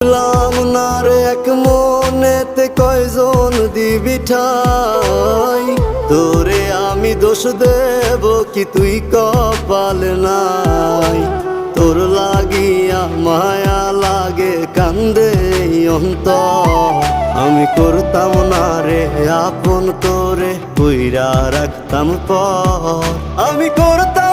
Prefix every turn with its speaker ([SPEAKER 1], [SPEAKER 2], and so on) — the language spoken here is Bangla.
[SPEAKER 1] বুঝলাম না রে এক মনেতে কয়জন দিবি ঠাই, তোরে আমি দোষ দেব কি তুই কপাল নাই। তোর লাগিয়া মায়া লাগে কান্দে অন্তর, আমি করতাম না রে আপন করে কইরা রাখতাম পর, আমি করতাম